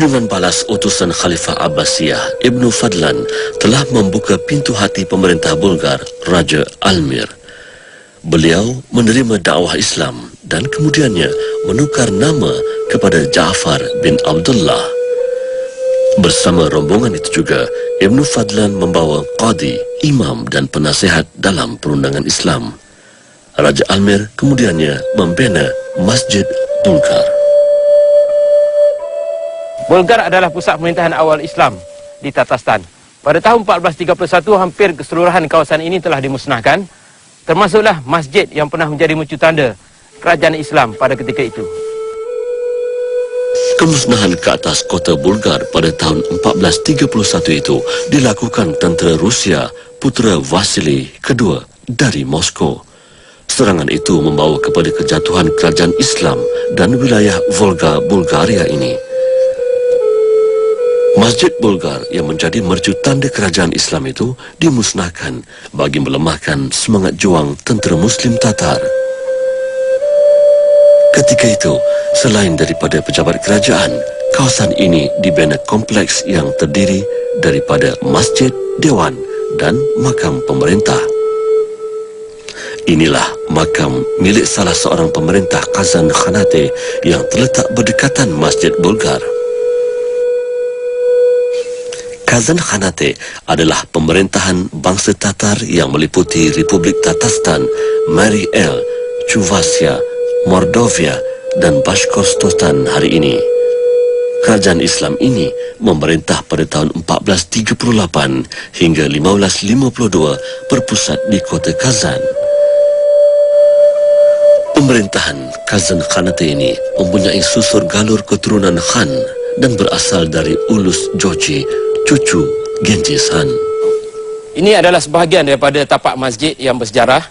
Dengan balas utusan Khalifah Abbasiyah, Ibnu Fadlan telah membuka pintu hati pemerintah Bulgar, Raja Almir. Beliau menerima dakwah Islam dan kemudiannya menukar nama kepada Ja'far bin Abdullah. Bersama rombongan itu juga, Ibnu Fadlan membawa qadi, imam dan penasihat dalam perundangan Islam. Raja Almir kemudiannya membina Masjid Bulgar. Bulgar adalah pusat pemerintahan awal Islam di Tatarstan. Pada tahun 1431, hampir keseluruhan kawasan ini telah dimusnahkan, termasuklah masjid yang pernah menjadi mucu tanda kerajaan Islam pada ketika itu. Kemusnahan ke atas kota Bulgar pada tahun 1431 itu dilakukan tentera Rusia, putera Vasili II dari Moskow. Serangan itu membawa kepada kejatuhan kerajaan Islam dan wilayah Volga Bulgaria ini. Masjid Bulgar yang menjadi mercu tanda kerajaan Islam itu dimusnahkan bagi melemahkan semangat juang tentera Muslim Tatar. Ketika itu, selain daripada pejabat kerajaan, kawasan ini dibina kompleks yang terdiri daripada masjid, dewan dan makam pemerintah. Inilah makam milik salah seorang pemerintah Kazan Khanate yang terletak berdekatan Masjid Bulgar. Kazan Khanate adalah pemerintahan bangsa Tatar yang meliputi Republik Tatarstan, Mary El, Chuvassia, Mordovia dan Bashkortostan hari ini. Kerajaan Islam ini memerintah pada tahun 1438 hingga 1552 berpusat di kota Kazan. Pemerintahan Kazan Khanate ini mempunyai susur galur keturunan Khan dan berasal dari Ulus Jochi, cucu Genghis Khan. Ini adalah sebahagian daripada tapak masjid yang bersejarah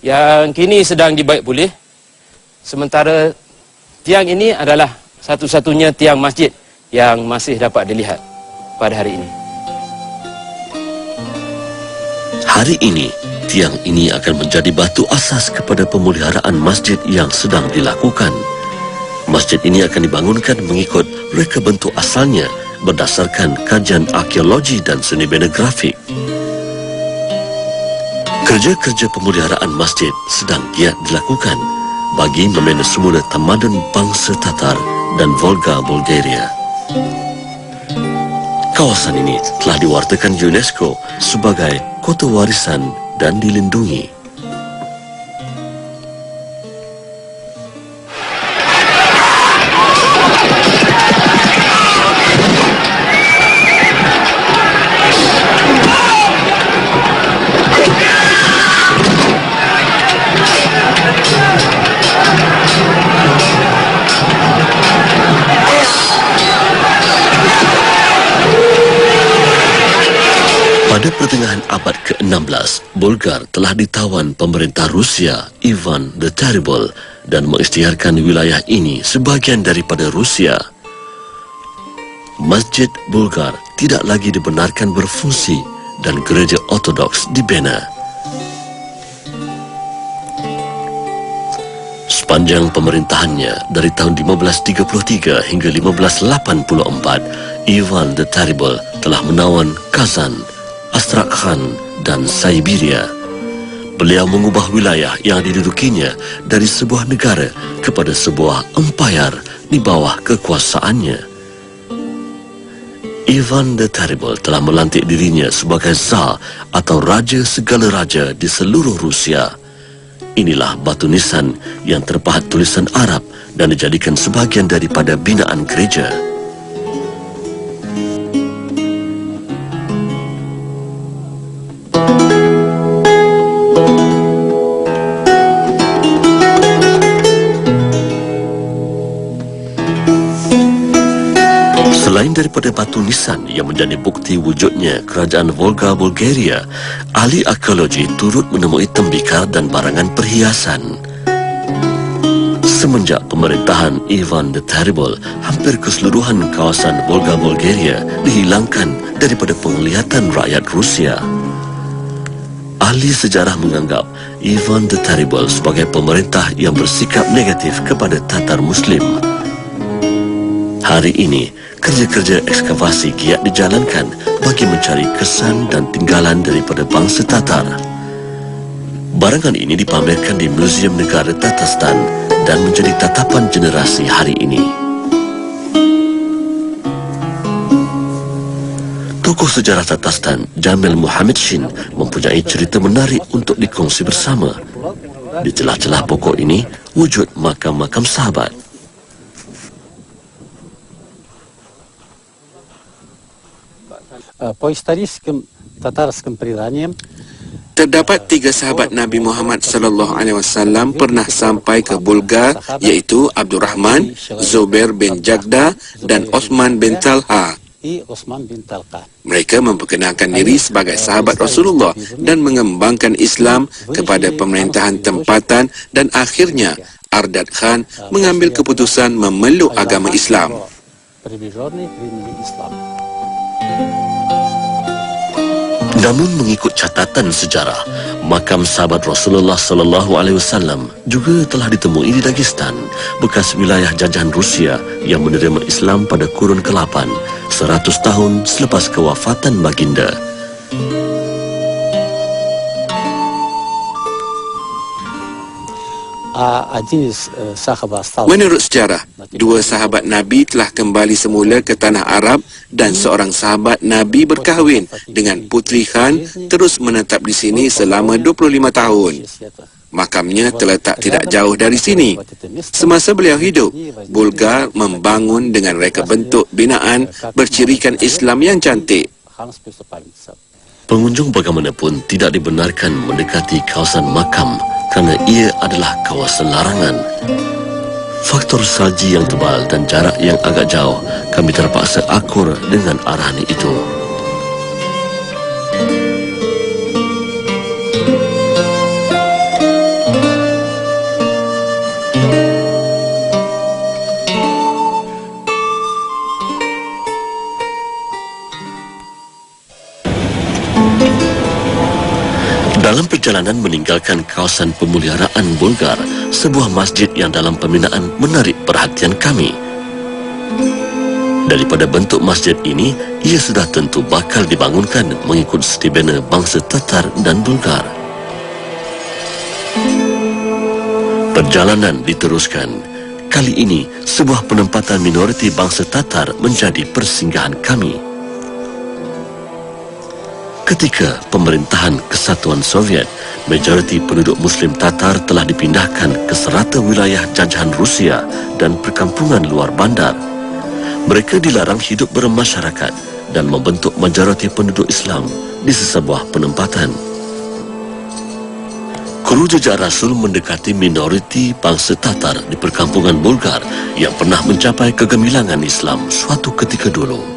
yang kini sedang dibaik pulih. Sementara tiang ini adalah satu-satunya tiang masjid yang masih dapat dilihat pada hari ini. Hari ini, tiang ini akan menjadi batu asas kepada pemeliharaan masjid yang sedang dilakukan. Masjid ini akan dibangunkan mengikut reka bentuk asalnya berdasarkan kajian arkeologi dan seni bina grafik. Kerja-kerja pemeliharaan masjid sedang giat dilakukan bagi membina semula tamadun bangsa Tatar dan Volga Bulgaria. Kawasan ini telah diwartakan UNESCO sebagai kota warisan dan dilindungi. Pada pertengahan abad ke-16, Bulgar telah ditawan pemerintah Rusia, Ivan the Terrible, dan mengisytiharkan wilayah ini sebahagian daripada Rusia. Masjid Bulgar tidak lagi dibenarkan berfungsi dan gereja Ortodoks dibina. Sepanjang pemerintahannya dari tahun 1533 hingga 1584, Ivan the Terrible telah menawan Kazan, Astrakhan dan Siberia. Beliau mengubah wilayah yang didudukinya dari sebuah negara kepada sebuah empayar di bawah kekuasaannya. Ivan the Terrible telah melantik dirinya sebagai Tsar atau Raja segala raja di seluruh Rusia. Inilah batu nisan yang terpahat tulisan Arab dan dijadikan sebahagian daripada binaan gereja. Selain daripada batu nisan yang menjadi bukti wujudnya kerajaan Volga Bulgaria, ahli arkeologi turut menemui tembikar dan barangan perhiasan. Semenjak pemerintahan Ivan the Terrible, hampir keseluruhan kawasan Volga Bulgaria dihilangkan daripada penglihatan rakyat Rusia. Ahli sejarah menganggap Ivan the Terrible sebagai pemerintah yang bersikap negatif kepada Tatar Muslim. Hari ini, kerja-kerja ekskavasi giat dijalankan bagi mencari kesan dan tinggalan daripada bangsa Tatar. Barangan ini dipamerkan di Museum Negara Tatarstan dan menjadi tatapan generasi hari ini. Tokoh sejarah Tatarstan, Jamil Muhammad Shin, mempunyai cerita menarik untuk dikongsi bersama. Di celah-celah pokok ini, wujud makam-makam sahabat. По историческим татарским преданиям, Terdapat 3 sahabat Nabi Muhammad sallallahu alaihi wasallam pernah sampai ke Bulgar, iaitu Abdul Rahman, Zubair bin Jagda dan Osman bin Talha. и Осман бин Талха. Mereka memperkenalkan diri sebagai sahabat Rasulullah dan mengembangkan Islam kepada pemerintahan tempatan, dan akhirnya Ardad Khan mengambil keputusan memeluk agama Islam. Приближенный к времени ислама. Namun mengikut catatan sejarah, makam sahabat Rasulullah sallallahu alaihi wasallam juga telah ditemui di Dagestan, bekas wilayah jajahan Rusia yang menerima Islam pada kurun ke-8, 100 tahun selepas kewafatan baginda. Один из сахаба остался. Menurut sejarah, 2 sahabat Nabi telah kembali semula ke tanah Arab dan seorang sahabat Nabi berkahwin dengan Putri Khan, terus menetap di sini selama 25 tahun. Makamnya terletak tidak jauh dari sini. Semasa beliau hidup, Bulgar membangun dengan reka bentuk binaan bercirikan Islam yang cantik. Pengunjung bagaimanapun tidak dibenarkan mendekati kawasan makam kerana ia adalah kawasan larangan. Faktor salji yang tebal dan jarak yang agak jauh, kami terpaksa akur dengan arahan itu. Dalam perjalanan meninggalkan kawasan pemeliharaan Bulgar, sebuah masjid yang dalam pembinaan menarik perhatian kami. Daripada bentuk masjid ini, ia sudah tentu bakal dibangunkan mengikut setibena bangsa Tatar dan Bulgar. Perjalanan diteruskan. Kali ini, sebuah penempatan minoriti bangsa Tatar menjadi persinggahan kami. Ketika pemerintahan Kesatuan Soviet, majoriti penduduk Muslim Tatar telah dipindahkan ke serata wilayah jajahan Rusia dan perkampungan luar bandar. Mereka dilarang hidup bermasyarakat dan membentuk majoriti penduduk Islam di sesebuah penempatan. Kru jejak Rasul mendekati minoriti bangsa Tatar di perkampungan Bulgar yang pernah mencapai kegemilangan Islam suatu ketika dulu.